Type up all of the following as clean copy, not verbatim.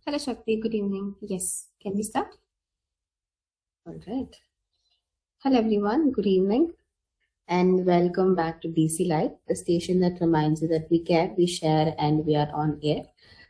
Hello, Shakti. Good evening. Yes, can we start? All right. Hello, everyone. Good evening, and welcome back to DC Live, the station that reminds you that we care, we share, and we are on air.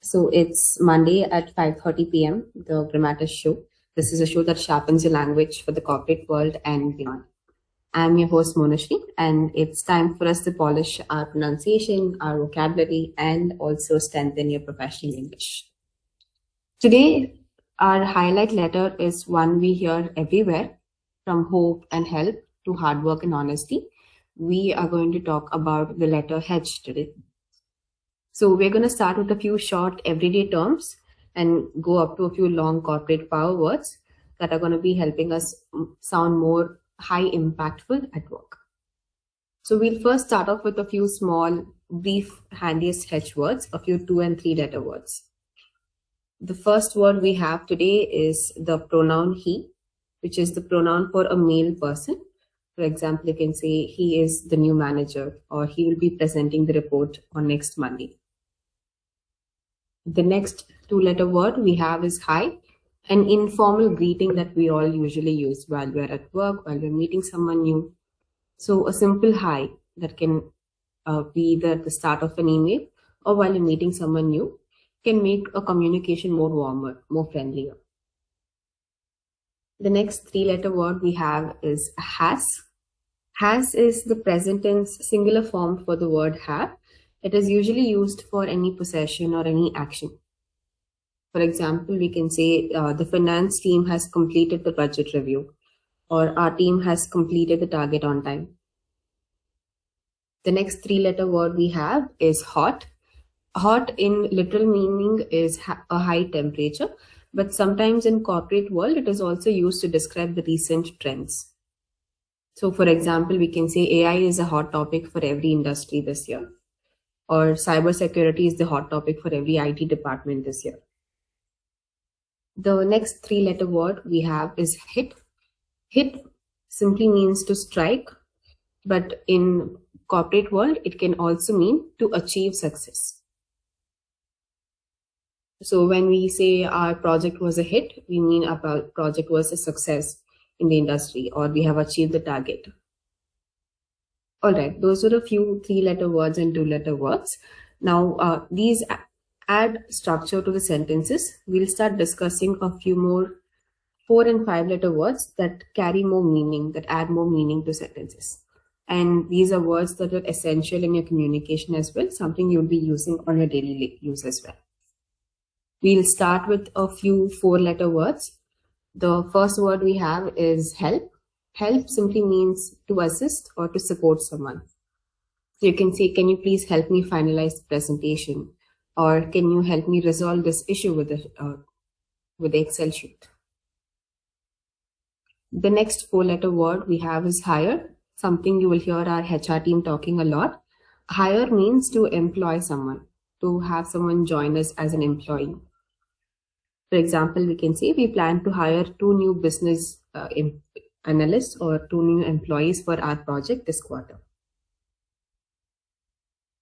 So it's Monday at 5:30 p.m. The Grammatist show. This is a show that sharpens your language for the corporate world and beyond. I'm your host Monishree, and it's time for us to polish our pronunciation, our vocabulary, and also strengthen your professional English. Today, our highlight letter is one we hear everywhere, from hope and help to hard work and honesty. We are going to talk about the letter H today. So we're going to start with a few short everyday terms and go up to a few long corporate power words that are going to be helping us sound more high impactful at work. So we'll first start off with a few small, brief, handiest H words, a few 2 and 3 letter words. The first word we have today is the pronoun he, which is the pronoun for a male person. For example, you can say he is the new manager, or he will be presenting the report on next Monday. The next 2-letter word we have is hi, an informal greeting that we all usually use while we're at work, while we're meeting someone new. So a simple hi that can be either at the start of an email or while you're meeting someone new can make a communication more warmer, more friendlier. The next 3-letter word we have is has. Has is the present tense singular form for the word have. It is usually used for any possession or any action. For example, we can say the finance team has completed the budget review, or our team has completed the target on time. The next 3-letter word we have is hot. Hot in literal meaning is a high temperature, but sometimes in corporate world, it is also used to describe the recent trends. So for example, we can say AI is a hot topic for every industry this year, or cybersecurity is the hot topic for every IT department this year. The next 3-letter word we have is hit. Hit simply means to strike, but in corporate world, it can also mean to achieve success. So when we say our project was a hit, we mean our project was a success in the industry, or we have achieved the target. All right, those are a few 3-letter words and 2-letter words. Now, these add structure to the sentences. We'll start discussing a few more 4 and 5-letter words that carry more meaning, that add more meaning to sentences. And these are words that are essential in your communication as well, something you'll be using on your daily use as well. We'll start with a few 4-letter words. The first word we have is help. Help simply means to assist or to support someone. So you can say, can you please help me finalize the presentation? Or can you help me resolve this issue with the Excel sheet? The next 4-letter word we have is hire, something you will hear our HR team talking a lot. Hire means to employ someone, to have someone join us as an employee. For example, we can say we plan to hire 2 new business analysts or 2 new employees for our project this quarter.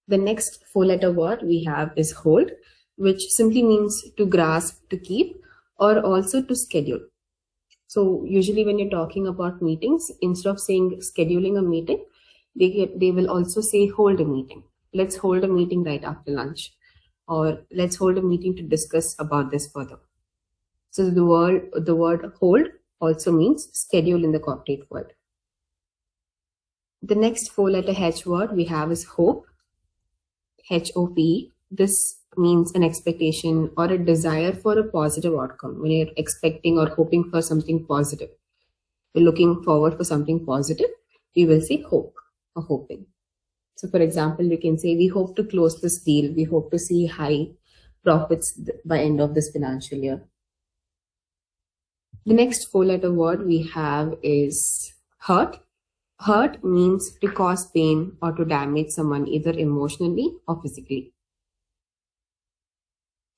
The next 4-letter word we have is hold, which simply means to grasp, to keep, or also to schedule. So usually when you're talking about meetings, instead of saying scheduling a meeting, they will also say hold a meeting. Let's hold a meeting right after lunch, or let's hold a meeting to discuss about this further. So the word hold also means schedule in the corporate world. The next 4-letter H word we have is hope, H-O-P. This means an expectation or a desire for a positive outcome. When you're expecting or hoping for something positive, you're looking forward for something positive, we will say hope or hoping. So for example, we can say we hope to close this deal. We hope to see high profits by end of this financial year. The next 4-letter word we have is hurt. Hurt means to cause pain or to damage someone either emotionally or physically.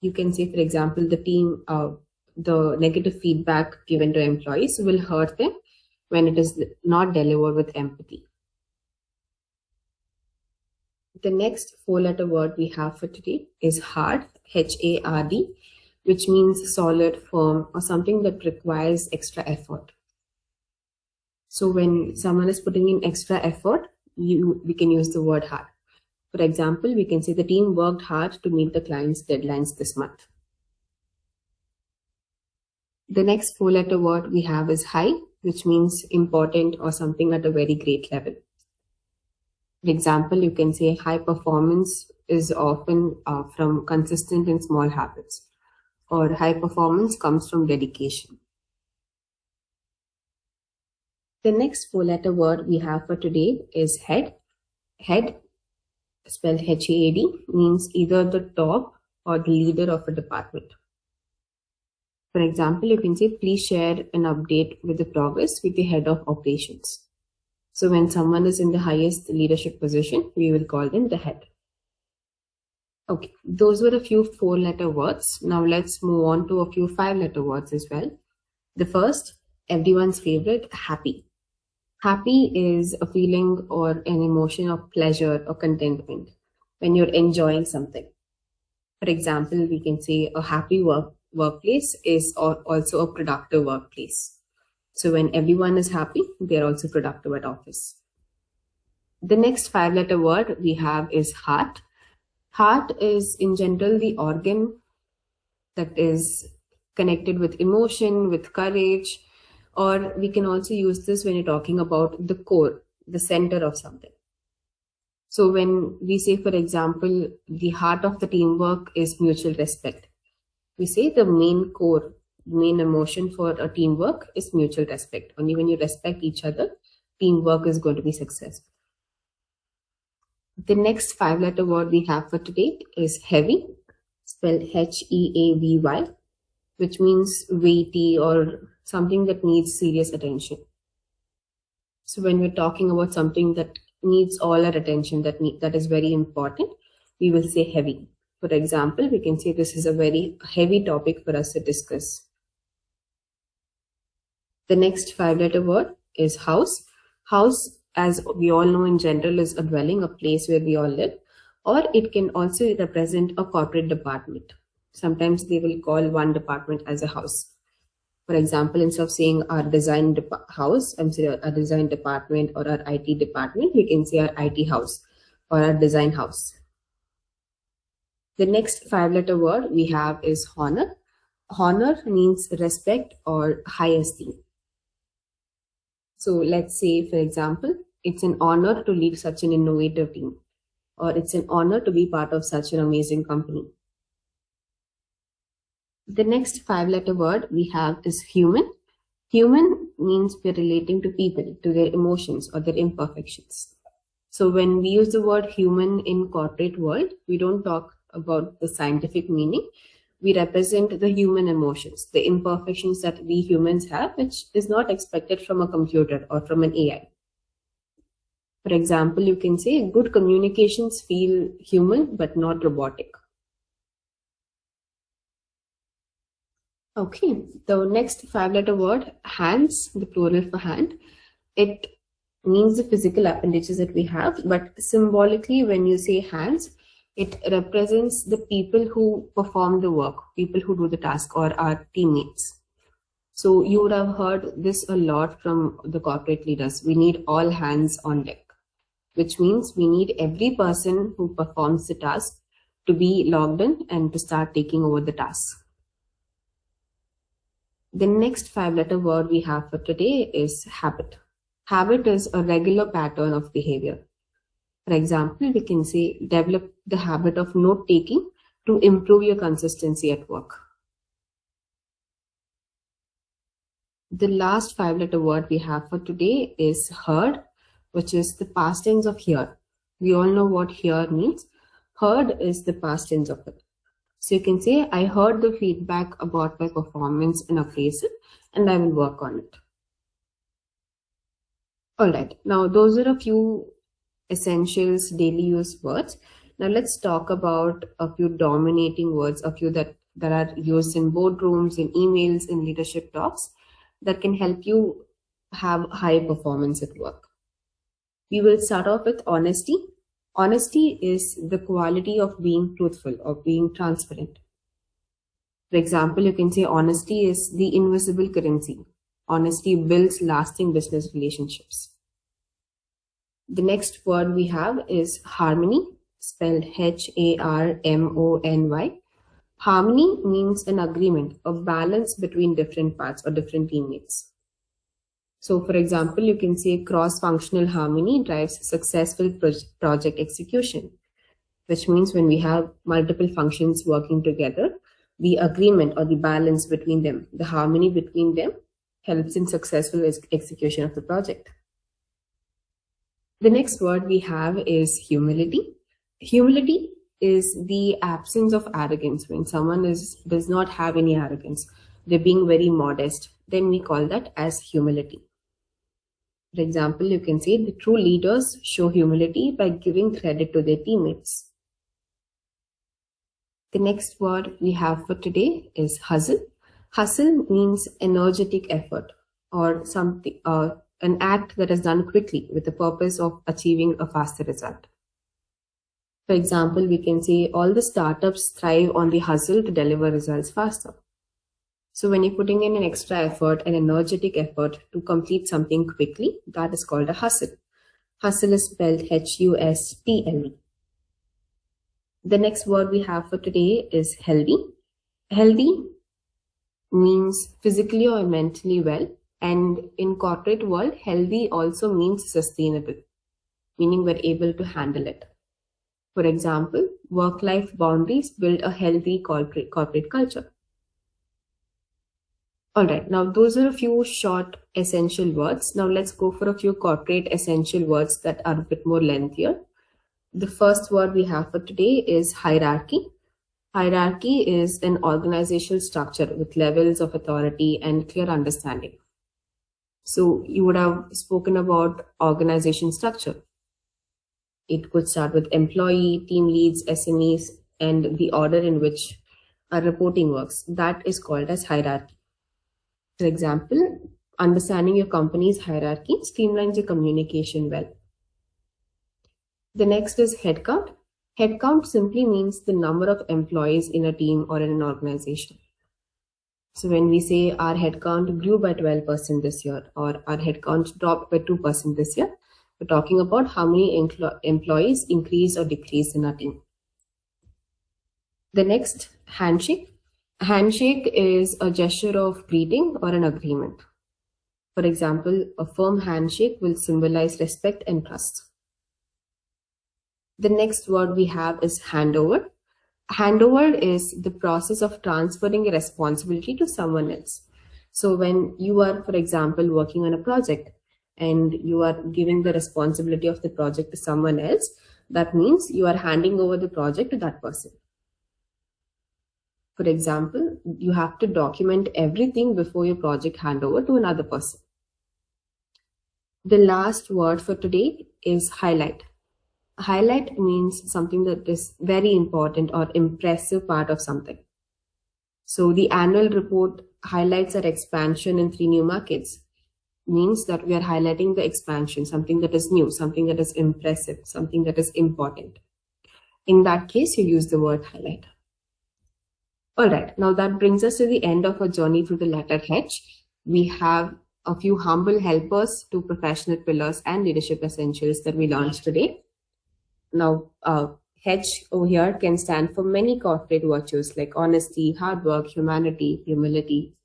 You can say, for example, the negative feedback given to employees will hurt them when it is not delivered with empathy. The next 4-letter word we have for today is hard, H-A-R-D. which means solid, firm, or something that requires extra effort. So when someone is putting in extra effort, we can use the word hard. For example, we can say the team worked hard to meet the client's deadlines this month. The next four-letter word we have is high, which means important or something at a very great level. For example, you can say high performance is often from consistent and small habits, or high performance comes from dedication. The next four-letter word we have for today is head. Head, spelled H-A-D, means either the top or the leader of a department. For example, you can say, please share an update with the progress with the head of operations. So when someone is in the highest leadership position, we will call them the head. Okay, those were a few four-letter words. Now let's move on to a few five-letter words as well. The first, everyone's favorite, happy. Happy is a feeling or an emotion of pleasure or contentment when you're enjoying something. For example, we can say a happy workplace is also a productive workplace. So when everyone is happy, they're also productive at office. The next five-letter word we have is heart. Heart is in general the organ that is connected with emotion, with courage, or we can also use this when you're talking about the core, the center of something. So when we say, for example, the heart of the teamwork is mutual respect, we say the main core, main emotion for a teamwork is mutual respect. Only when you respect each other, teamwork is going to be successful. The next five-letter word we have for today is heavy, spelled H-E-A-V-Y, which means weighty or something that needs serious attention. So when we're talking about something that needs all our attention, that is very important, we will say heavy. For example, we can say this is a very heavy topic for us to discuss. The next five-letter word is house. House, as we all know in general, is a dwelling, a place where we all live, or it can also represent a corporate department. Sometimes they will call one department as a house. For example, instead of saying our design house, I'm saying our design department or our IT department, we can say our IT house or our design house. The next five-letter word we have is honor. Honor means respect or high esteem. So let's say, for example, it's an honor to lead such an innovative team, or it's an honor to be part of such an amazing company. The next five-letter word we have is human. Human means we're relating to people, to their emotions or their imperfections. So when we use the word human in corporate world, we don't talk about the scientific meaning. We represent the human emotions, the imperfections that we humans have, which is not expected from a computer or from an AI. For example, you can say good communications feel human but not robotic. Okay, the next five-letter word, hands, the plural for hand. It means the physical appendages that we have, but symbolically when you say hands, it represents the people who perform the work, people who do the task, or our teammates. So you would have heard this a lot from the corporate leaders. We need all hands on deck, which means we need every person who performs the task to be logged in and to start taking over the task. The next five-letter word we have for today is habit. Habit is a regular pattern of behavior. For example, we can say develop the habit of note-taking to improve your consistency at work. The last five-letter word we have for today is heard, which is the past tense of hear. We all know what hear means. Heard is the past tense of it. So you can say, I heard the feedback about my performance in appraisal and I will work on it. All right, now those are a few essentials daily use words. Now let's talk about a few dominating words, a few that are used in boardrooms, in emails, in leadership talks that can help you have high performance at work. We will start off with honesty. Honesty is the quality of being truthful, of being transparent. For example, you can say honesty is the invisible currency. Honesty builds lasting business relationships. The next word we have is harmony, spelled Harmony. Harmony means an agreement, a balance between different parts or different teammates. So, for example, you can say cross-functional harmony drives successful project execution, which means when we have multiple functions working together, the agreement or the balance between them, the harmony between them, helps in successful execution of the project. The next word we have is humility. Humility is the absence of arrogance. When someone does not have any arrogance, they're being very modest, then we call that as humility. For example, you can say the true leaders show humility by giving credit to their teammates. The next word we have for today is hustle. Hustle means energetic effort or something, an act that is done quickly with the purpose of achieving a faster result. For example, we can say all the startups thrive on the hustle to deliver results faster. So when you're putting in an extra effort, an energetic effort to complete something quickly, that is called a hustle. Hustle is spelled Hustle. The next word we have for today is healthy. Healthy means physically or mentally well, and in corporate world, healthy also means sustainable, meaning we're able to handle it. For example, work-life boundaries build a healthy corporate culture. All right, now those are a few short essential words. Now let's go for a few corporate essential words that are a bit more lengthier. The first word we have for today is hierarchy. Hierarchy is an organizational structure with levels of authority and clear understanding. So you would have spoken about organization structure. It could start with employee, team leads, SMEs, and the order in which our reporting works. That is called as hierarchy. For example, understanding your company's hierarchy streamlines your communication well. The next is headcount. Headcount simply means the number of employees in a team or in an organization. So when we say our headcount grew by 12% this year or our headcount dropped by 2% this year, we're talking about how many employees increased or decreased in our team. The next, handshake. Handshake is a gesture of greeting or an agreement. For example, a firm handshake will symbolize respect and trust. The next word we have is handover. Handover is the process of transferring a responsibility to someone else. So when you are, for example, working on a project and you are giving the responsibility of the project to someone else, that means you are handing over the project to that person. For example, you have to document everything before your project handover to another person. The last word for today is highlight. Highlight means something that is very important or impressive part of something. So the annual report highlights our expansion in 3 new markets. Means that we are highlighting the expansion, something that is new, something that is impressive, something that is important. In that case, you use the word highlight. All right, now that brings us to the end of our journey through the letter H. We have a few humble helpers to professional pillars and leadership essentials that we learned today. Now, H over here can stand for many corporate virtues like honesty, hard work, humanity, humility.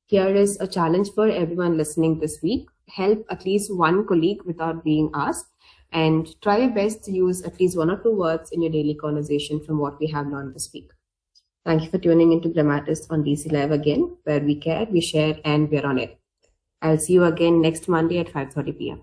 Here is a challenge for everyone listening this week. Help at least one colleague without being asked, and try your best to use at least 1 or 2 words in your daily conversation from what we have learned this week. Thank you for tuning into Grammatist on DC Live again, where we care, we share, and we're on it. I'll see you again next Monday at 5:30 p.m.